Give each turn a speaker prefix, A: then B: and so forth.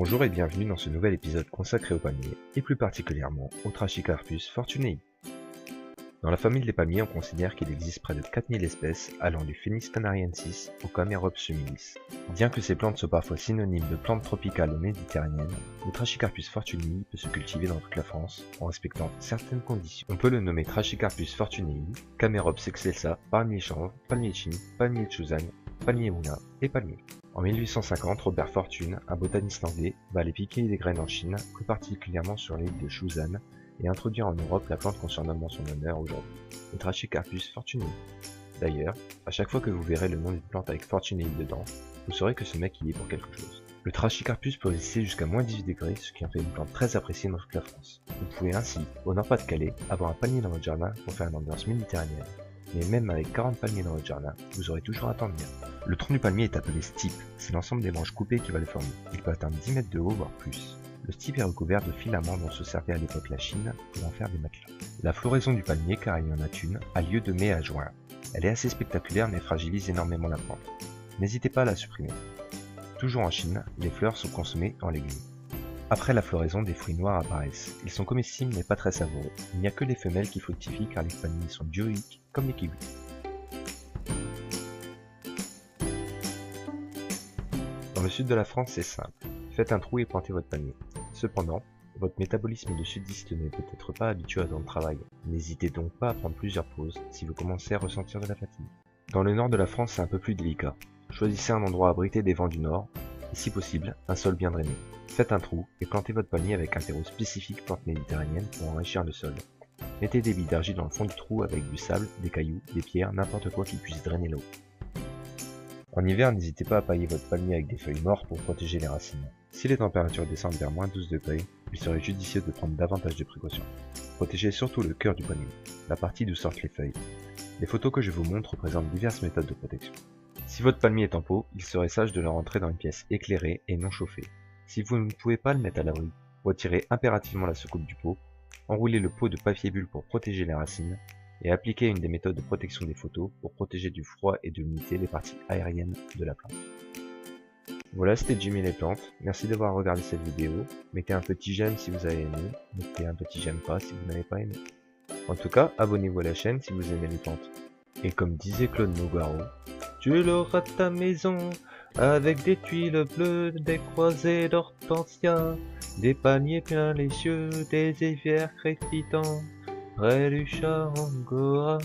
A: Bonjour et bienvenue dans ce nouvel épisode consacré aux palmiers, et plus particulièrement au Trachycarpus fortunei. Dans la famille des palmiers, on considère qu'il existe près de 4000 espèces, allant du Phoenix canariensis au Camerops humilis. Bien que ces plantes soient parfois synonymes de plantes tropicales ou méditerranéennes, le Trachycarpus fortunei peut se cultiver dans toute la France, en respectant certaines conditions. On peut le nommer Trachycarpus fortunei, Camerops excelsa, palmier chanvre, palmier chine, palmier Chuzan, palmier moulin et palmier. En 1850, Robert Fortune, un botaniste anglais, va aller piquer des graines en Chine, plus particulièrement sur l'île de Chuzan, et introduire en Europe la plante qu'on surnomme en son honneur aujourd'hui, le Trachycarpus fortunei. D'ailleurs, à chaque fois que vous verrez le nom d'une plante avec fortunei dedans, vous saurez que ce mec y est pour quelque chose. Le Trachycarpus peut résister jusqu'à moins 18 degrés, ce qui en fait une plante très appréciée dans toute la France. Vous pouvez ainsi, au Nord-Pas-de-Calais, avoir un palmier dans votre jardin pour faire une ambiance méditerranéenne. Mais même avec 40 palmiers dans votre jardin, vous aurez toujours un temps de bien. Le tronc du palmier est appelé stipe, c'est l'ensemble des branches coupées qui va le former. Il peut atteindre 10 mètres de haut, voire plus. Le stipe est recouvert de filaments dont se servait à l'époque la Chine pour en faire des matelas. La floraison du palmier, car il y en a une, a lieu de mai à juin. Elle est assez spectaculaire mais fragilise énormément la plante. N'hésitez pas à la supprimer. Toujours en Chine, les fleurs sont consommées en légumes. Après la floraison, des fruits noirs apparaissent. Ils sont comestibles mais pas très savoureux. Il n'y a que les femelles qui fructifient car les palmiers sont dioïques comme les kiwis. Dans le sud de la France, c'est simple. Faites un trou et plantez votre palmier. Cependant, votre métabolisme de sudiste n'est peut-être pas habitué à tant de travail. N'hésitez donc pas à prendre plusieurs pauses si vous commencez à ressentir de la fatigue. Dans le nord de la France, c'est un peu plus délicat. Choisissez un endroit abrité des vents du nord, et si possible, un sol bien drainé. Faites un trou et plantez votre palmier avec un terreau spécifique plante méditerranéenne pour enrichir le sol. Mettez des billes d'argile dans le fond du trou avec du sable, des cailloux, des pierres, n'importe quoi qui puisse drainer l'eau. En hiver, n'hésitez pas à pailler votre palmier avec des feuilles mortes pour protéger les racines. Si les températures descendent vers moins 12 degrés, il serait judicieux de prendre davantage de précautions. Protégez surtout le cœur du palmier, la partie d'où sortent les feuilles. Les photos que je vous montre représentent diverses méthodes de protection. Si votre palmier est en pot, il serait sage de le rentrer dans une pièce éclairée et non chauffée. Si vous ne pouvez pas le mettre à l'abri, retirez impérativement la secoupe du pot, enroulez le pot de papier bulle pour protéger les racines, et appliquez une des méthodes de protection des photos pour protéger du froid et de l'humidité les parties aériennes de la plante. Voilà, c'était Jimmy les plantes. Merci d'avoir regardé cette vidéo. Mettez un petit j'aime si vous avez aimé, mettez un petit j'aime pas si vous n'avez pas aimé. En tout cas, abonnez-vous à la chaîne si vous aimez les plantes. Et comme disait Claude Nougaro, tu l'auras ta maison avec des tuiles bleues, des croisées d'hortensia, des paniers pleins les cieux, des éviers crépitants près du chat Angora.